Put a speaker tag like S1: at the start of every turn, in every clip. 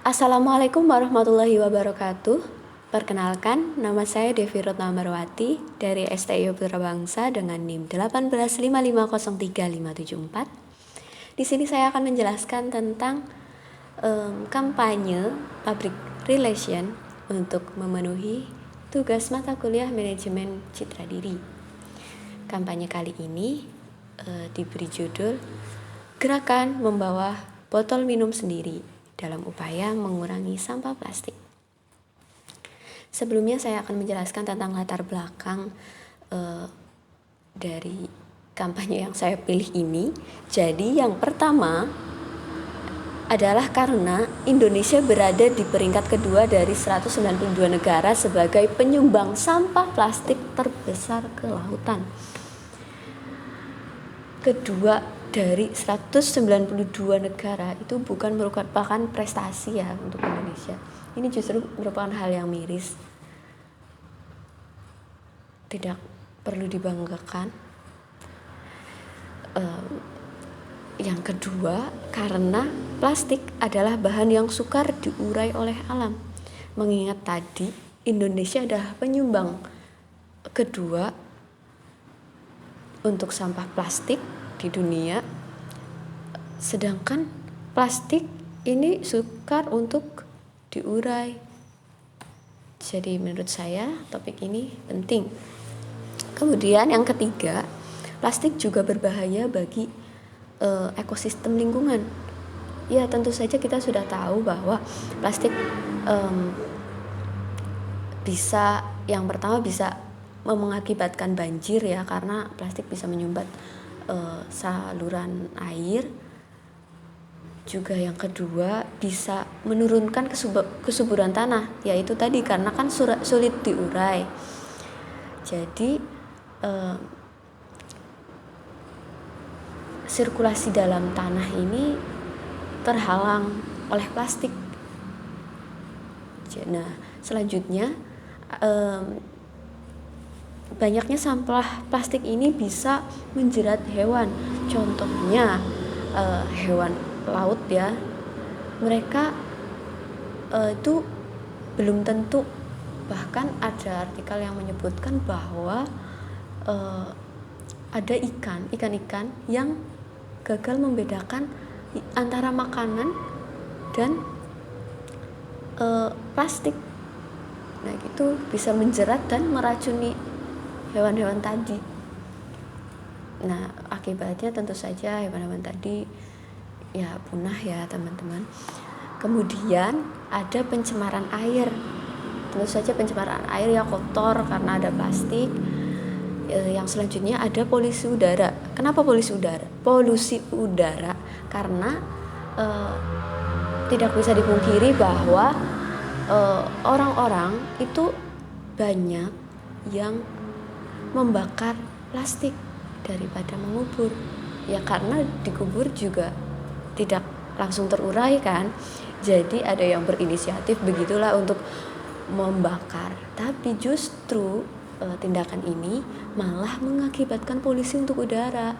S1: Assalamualaikum warahmatullahi wabarakatuh. Perkenalkan, nama saya Devi Retno Amarwati dari STIO Putra Bangsa dengan NIM 185503574. Di sini saya akan menjelaskan tentang kampanye public relation untuk memenuhi tugas mata kuliah manajemen citra diri. Kampanye kali ini diberi judul Gerakan Membawa Botol Minum Sendiri dalam upaya mengurangi sampah plastik. Sebelumnya saya akan menjelaskan tentang latar belakang dari kampanye yang saya pilih ini. Jadi yang pertama adalah karena Indonesia berada di peringkat kedua dari 192 negara sebagai penyumbang sampah plastik terbesar ke lautan. Kedua dari 192 negara itu bukan merupakan prestasi ya untuk Indonesia. Ini justru merupakan hal yang miris. Tidak perlu dibanggakan. Yang kedua, karena plastik adalah bahan yang sukar diurai oleh alam. Mengingat tadi Indonesia adalah penyumbang kedua untuk sampah plastik di dunia, sedangkan plastik ini sukar untuk diurai. Jadi menurut saya topik ini penting. Kemudian yang ketiga, plastik juga berbahaya bagi ekosistem lingkungan. Ya tentu saja kita sudah tahu bahwa plastik yang pertama bisa mengakibatkan banjir ya, karena plastik bisa menyumbat saluran air. Juga yang kedua bisa menurunkan kesuburan tanah, yaitu tadi karena kan sulit diurai. Jadi sirkulasi dalam tanah ini terhalang oleh plastik. Nah, selanjutnya banyaknya sampah plastik ini bisa menjerat hewan. Contohnya hewan laut ya. Mereka itu belum tentu, bahkan ada artikel yang menyebutkan bahwa ada ikan-ikan yang gagal membedakan antara makanan dan plastik. Nah, itu bisa menjerat dan meracuni hewan-hewan tadi. Nah, akibatnya tentu saja hewan-hewan tadi ya punah ya teman-teman. Kemudian ada pencemaran air. Tentu saja pencemaran air ya kotor karena ada plastik. Yang selanjutnya ada polusi udara. Kenapa polusi udara? Polusi udara karena tidak bisa dipungkiri bahwa orang-orang itu banyak yang membakar plastik daripada mengubur. Ya karena dikubur juga tidak langsung terurai kan. Jadi ada yang berinisiatif begitulah untuk membakar. Tapi justru tindakan ini malah mengakibatkan polusi untuk udara.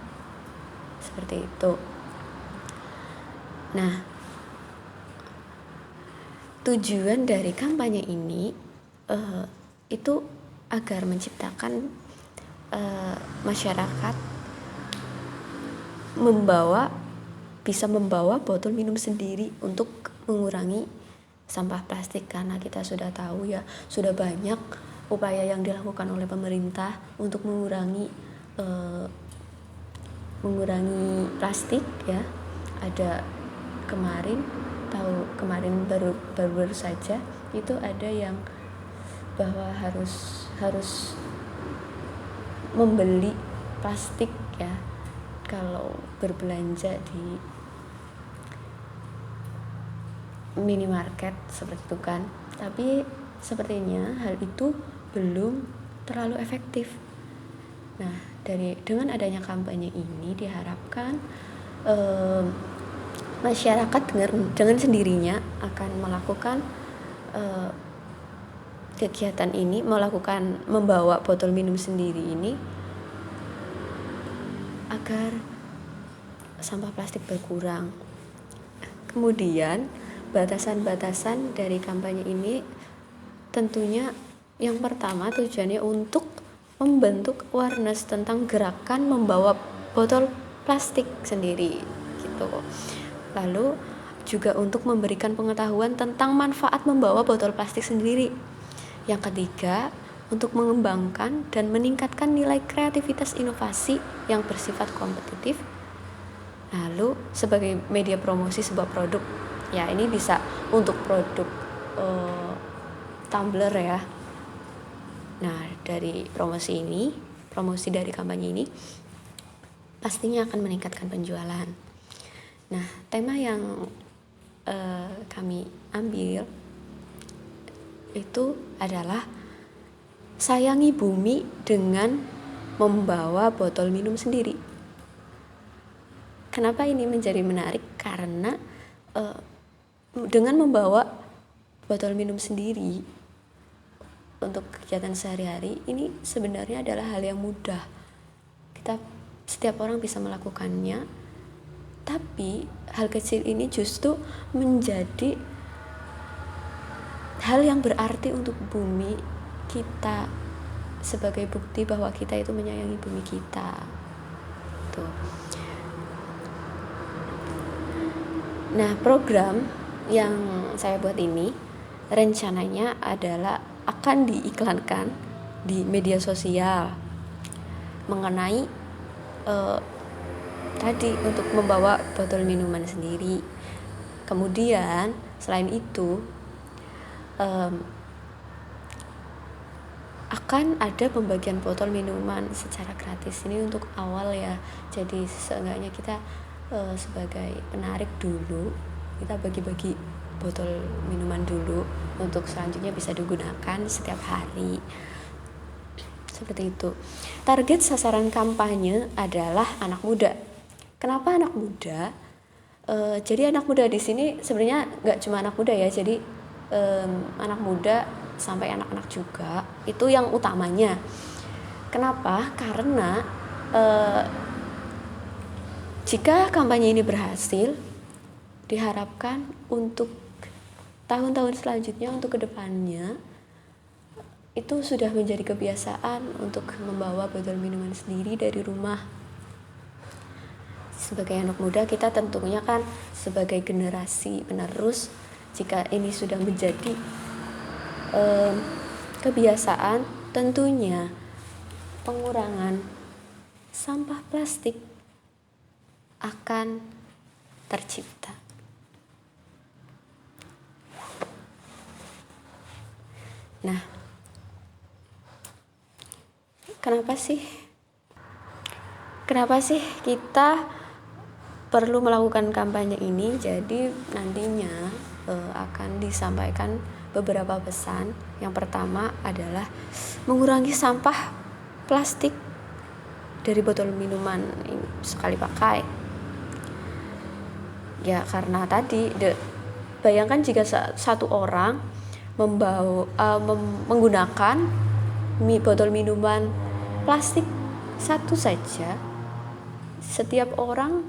S1: Seperti itu. Nah, tujuan dari kampanye ini itu agar menciptakan masyarakat bisa membawa botol minum sendiri untuk mengurangi sampah plastik, karena kita sudah tahu ya, sudah banyak upaya yang dilakukan oleh pemerintah untuk mengurangi plastik ya. Ada kemarin baru saja itu ada yang bahwa harus membeli plastik ya kalau berbelanja di minimarket seperti itu kan. Tapi sepertinya hal itu belum terlalu efektif. Nah, dengan adanya kampanye ini diharapkan masyarakat dengan sendirinya akan melakukan kegiatan ini, melakukan membawa botol minum sendiri ini agar sampah plastik berkurang. Kemudian batasan-batasan dari kampanye ini tentunya yang pertama tujuannya untuk membentuk awareness tentang gerakan membawa botol plastik sendiri gitu. Lalu juga untuk memberikan pengetahuan tentang manfaat membawa botol plastik sendiri. Yang ketiga, untuk mengembangkan dan meningkatkan nilai kreativitas inovasi yang bersifat kompetitif. Lalu sebagai media promosi sebuah produk, ya ini bisa untuk produk tumbler ya. Nah dari promosi dari kampanye ini pastinya akan meningkatkan penjualan. Nah tema yang kami ambil itu adalah sayangi bumi dengan membawa botol minum sendiri. Kenapa ini menjadi menarik? Karena dengan membawa botol minum sendiri untuk kegiatan sehari-hari ini sebenarnya adalah hal yang mudah. Setiap orang bisa melakukannya, tapi hal kecil ini justru menjadi hal yang berarti untuk bumi kita, sebagai bukti bahwa kita itu menyayangi bumi kita. Tuh. Nah, program yang saya buat ini rencananya adalah akan diiklankan di media sosial mengenai tadi untuk membawa botol minuman sendiri. Kemudian selain itu akan ada pembagian botol minuman secara gratis. Ini untuk awal ya, jadi seenggaknya kita sebagai penarik dulu, kita bagi-bagi botol minuman dulu untuk selanjutnya bisa digunakan setiap hari. Seperti itu. Target sasaran kampanye adalah anak muda. Kenapa anak muda? Jadi anak muda di sini sebenarnya nggak cuma anak muda ya, jadi anak muda sampai anak-anak juga, itu yang utamanya. Kenapa? Karena jika kampanye ini berhasil, diharapkan untuk tahun-tahun selanjutnya, untuk kedepannya itu sudah menjadi kebiasaan untuk membawa botol minuman sendiri dari rumah. Sebagai anak muda, kita tentunya kan sebagai generasi penerus, jika ini sudah menjadi kebiasaan, tentunya pengurangan sampah plastik akan tercipta. Nah, kenapa sih kita perlu melakukan kampanye ini? Jadi nantinya akan disampaikan beberapa pesan. Yang pertama adalah mengurangi sampah plastik dari botol minuman sekali pakai. Ya karena tadi bayangkan jika satu orang menggunakan botol minuman plastik satu saja, setiap orang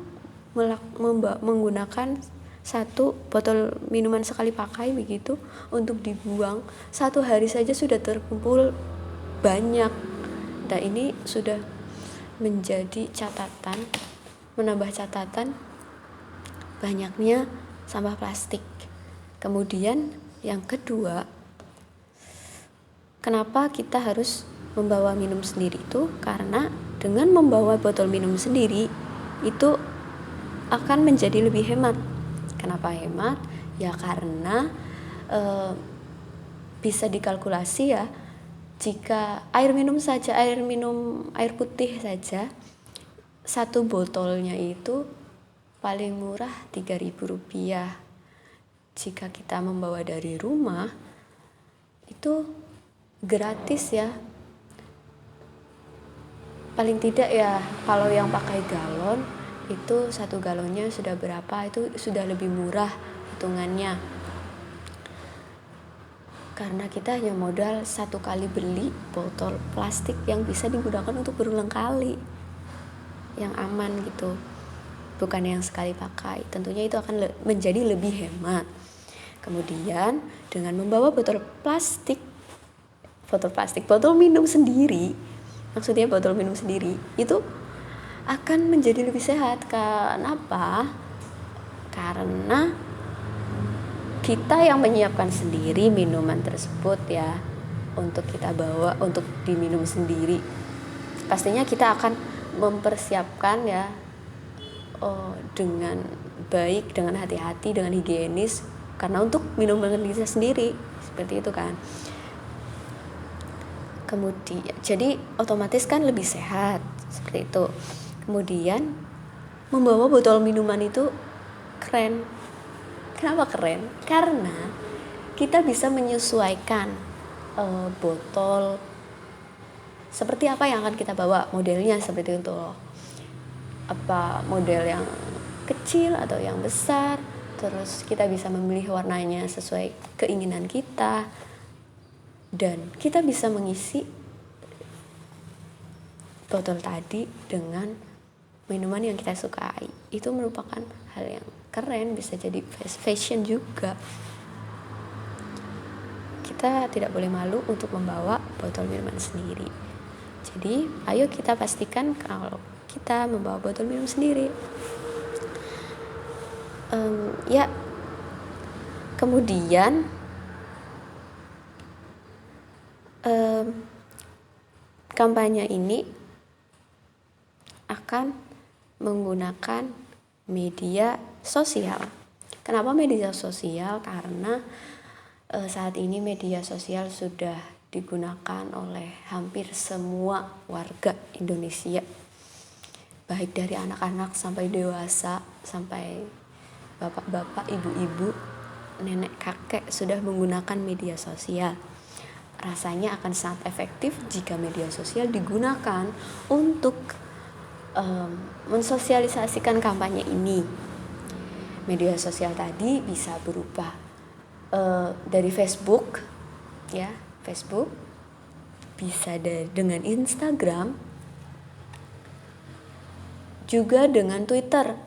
S1: menggunakan satu botol minuman sekali pakai begitu untuk dibuang, satu hari saja sudah terkumpul banyak. Nah ini sudah menjadi catatan, menambah catatan banyaknya sampah plastik. Kemudian yang kedua, kenapa kita harus membawa minum sendiri itu? Karena dengan membawa botol minum sendiri itu akan menjadi lebih hemat. Kenapa hemat? Ya karena bisa dikalkulasi ya, jika air putih saja satu botolnya itu paling murah Rp3.000. Jika kita membawa dari rumah itu gratis ya, paling tidak ya kalau yang pakai galon itu satu galonnya sudah berapa, itu sudah lebih murah hitungannya, karena kita hanya modal satu kali beli botol plastik yang bisa digunakan untuk berulang kali, yang aman gitu, bukan yang sekali pakai. Tentunya itu akan menjadi lebih hemat. Kemudian dengan membawa botol minum sendiri, maksudnya botol minum sendiri itu akan menjadi lebih sehat. Kenapa? Karena kita yang menyiapkan sendiri minuman tersebut ya, untuk kita bawa untuk diminum sendiri. Pastinya kita akan mempersiapkan ya dengan baik, dengan hati-hati, dengan higienis, karena untuk minuman kita sendiri, seperti itu kan. Kemudian jadi otomatis kan lebih sehat, seperti itu. Kemudian membawa botol minuman itu keren. Kenapa keren? Karena kita bisa menyesuaikan botol seperti apa yang akan kita bawa, modelnya seperti itu loh. Apa model yang kecil atau yang besar, terus kita bisa memilih warnanya sesuai keinginan kita, dan kita bisa mengisi botol tadi dengan minuman yang kita sukai. Itu merupakan hal yang keren, bisa jadi fashion juga. Kita tidak boleh malu untuk membawa botol minuman sendiri. Jadi ayo kita pastikan kalau kita membawa botol minum sendiri. Ya, kemudian kampanye ini akan menggunakan media sosial. Kenapa media sosial? Karena saat ini media sosial sudah digunakan oleh hampir semua warga Indonesia, baik dari anak-anak sampai dewasa, sampai bapak-bapak, ibu-ibu, nenek, kakek sudah menggunakan media sosial. Rasanya akan sangat efektif jika media sosial digunakan untuk mensosialisasikan kampanye ini. Media sosial tadi bisa berupa dari Facebook, ya, Facebook, bisa dengan Instagram, juga dengan Twitter.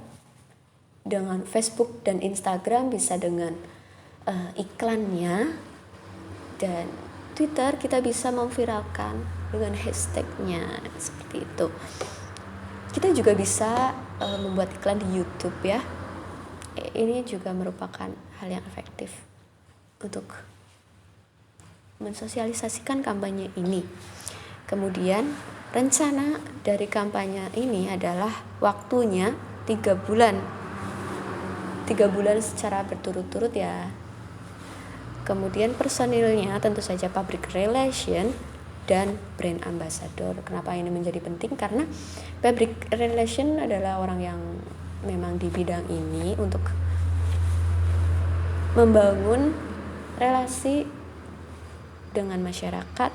S1: Dengan Facebook dan Instagram bisa dengan iklannya, dan Twitter kita bisa memviralkan dengan hashtagnya, seperti itu. Kita juga bisa membuat iklan di YouTube ya. Ini juga merupakan hal yang efektif untuk mensosialisasikan kampanye ini. Kemudian rencana dari kampanye ini adalah waktunya 3 bulan. 3 bulan secara berturut-turut ya. Kemudian personilnya tentu saja public relation dan brand ambassador. Kenapa ini menjadi penting? Karena public relation adalah orang yang memang di bidang ini untuk membangun relasi dengan masyarakat,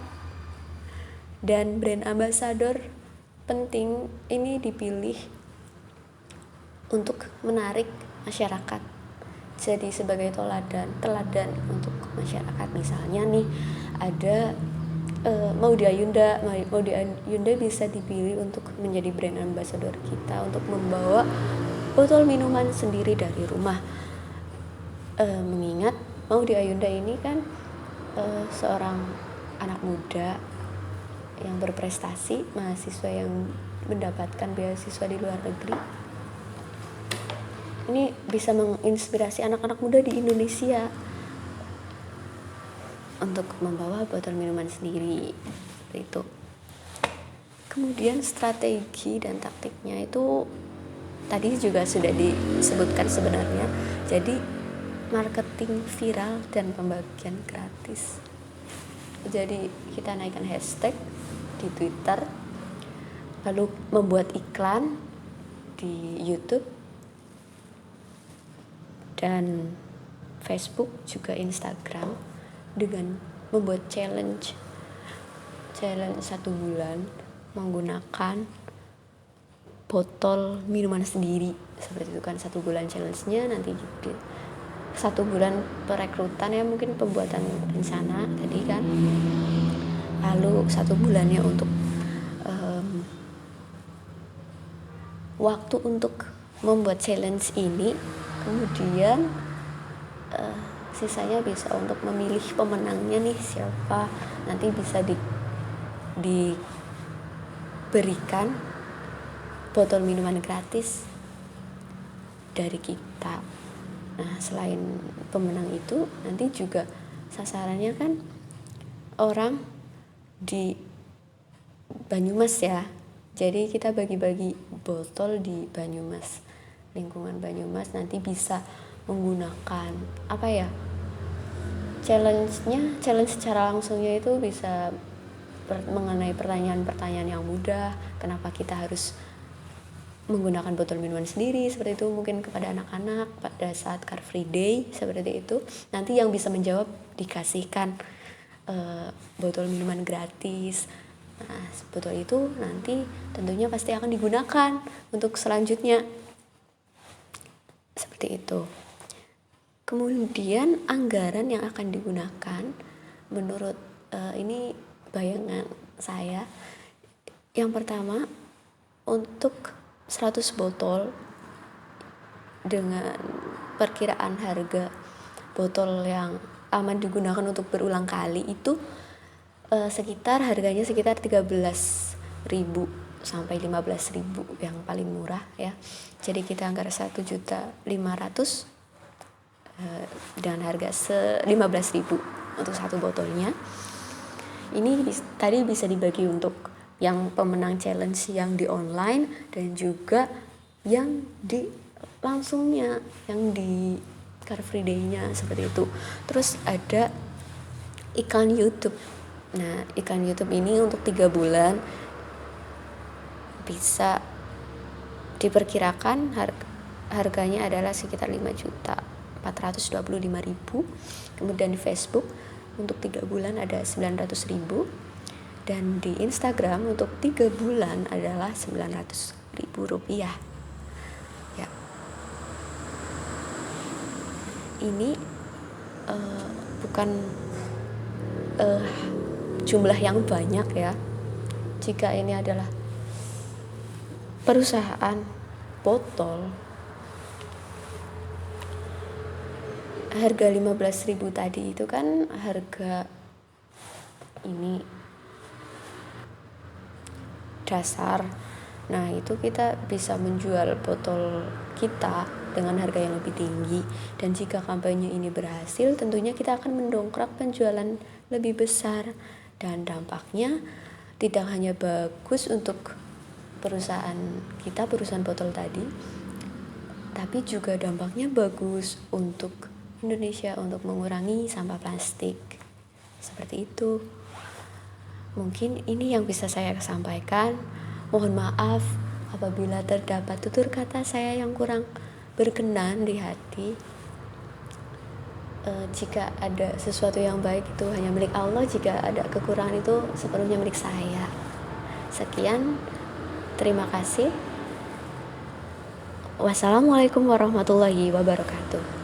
S1: dan brand ambassador penting ini dipilih untuk menarik masyarakat, jadi sebagai teladan untuk masyarakat. Misalnya nih ada Maudy Ayunda bisa dipilih untuk menjadi brand ambassador kita, untuk membawa botol minuman sendiri dari rumah. Mengingat Maudy Ayunda ini kan seorang anak muda yang berprestasi, mahasiswa yang mendapatkan beasiswa di luar negeri. Ini bisa menginspirasi anak-anak muda di Indonesia untuk membawa botol minuman sendiri, seperti itu. Kemudian strategi dan taktiknya itu tadi juga sudah disebutkan sebenarnya. Jadi marketing viral dan pembagian gratis. Jadi kita naikkan hashtag di Twitter, lalu membuat iklan di YouTube dan Facebook, juga Instagram, dengan membuat challenge 1 bulan menggunakan botol minuman sendiri, seperti itu kan. 1 bulan challenge-nya, nanti 1 bulan perekrutan ya, mungkin pembuatan rencana tadi kan, lalu 1 bulannya untuk waktu untuk membuat challenge ini. Kemudian sisanya bisa untuk memilih pemenangnya nih siapa, nanti bisa diberikan botol minuman gratis dari kita. Nah, selain pemenang itu nanti juga sasarannya kan orang di Banyumas ya. Jadi kita bagi-bagi botol di Banyumas, lingkungan Banyumas, nanti bisa menggunakan apa ya, challenge secara langsungnya itu bisa mengenai pertanyaan-pertanyaan yang mudah, kenapa kita harus menggunakan botol minuman sendiri, seperti itu, mungkin kepada anak-anak pada saat Car Free Day seperti itu. Nanti yang bisa menjawab dikasihkan botol minuman gratis. Nah, botol itu nanti tentunya pasti akan digunakan untuk selanjutnya, seperti itu. Kemudian anggaran yang akan digunakan menurut ini bayangan saya, yang pertama untuk 100 botol dengan perkiraan harga botol yang aman digunakan untuk berulang kali itu harganya sekitar 13.000 sampai 15.000 yang paling murah ya. Jadi kita anggar 1.500.000 dengan harga 15.000 untuk satu botolnya. Ini tadi bisa dibagi untuk yang pemenang challenge yang di online dan juga yang di langsungnya, yang di Car Free Day-nya, seperti itu. Terus ada iklan YouTube. Nah, iklan YouTube ini untuk 3 bulan bisa diperkirakan harganya adalah sekitar 5.425.000. Kemudian di Facebook untuk 3 bulan ada 900.000. Dan di Instagram untuk 3 bulan adalah 900.000 rupiah. Ya. Ini bukan jumlah yang banyak ya. Jika ini adalah perusahaan botol, harga 15.000 tadi itu kan harga ini dasar. Nah, itu kita bisa menjual botol kita dengan harga yang lebih tinggi, dan jika kampanye ini berhasil tentunya kita akan mendongkrak penjualan lebih besar, dan dampaknya tidak hanya bagus untuk perusahaan kita, perusahaan botol tadi, tapi juga dampaknya bagus untuk Indonesia untuk mengurangi sampah plastik. Seperti itu. Mungkin ini yang bisa saya sampaikan. Mohon maaf apabila terdapat tutur kata saya yang kurang berkenan di hati. Jika ada sesuatu yang baik itu hanya milik Allah, jika ada kekurangan itu sepenuhnya milik saya. Sekian, terima kasih. Wassalamualaikum warahmatullahi wabarakatuh.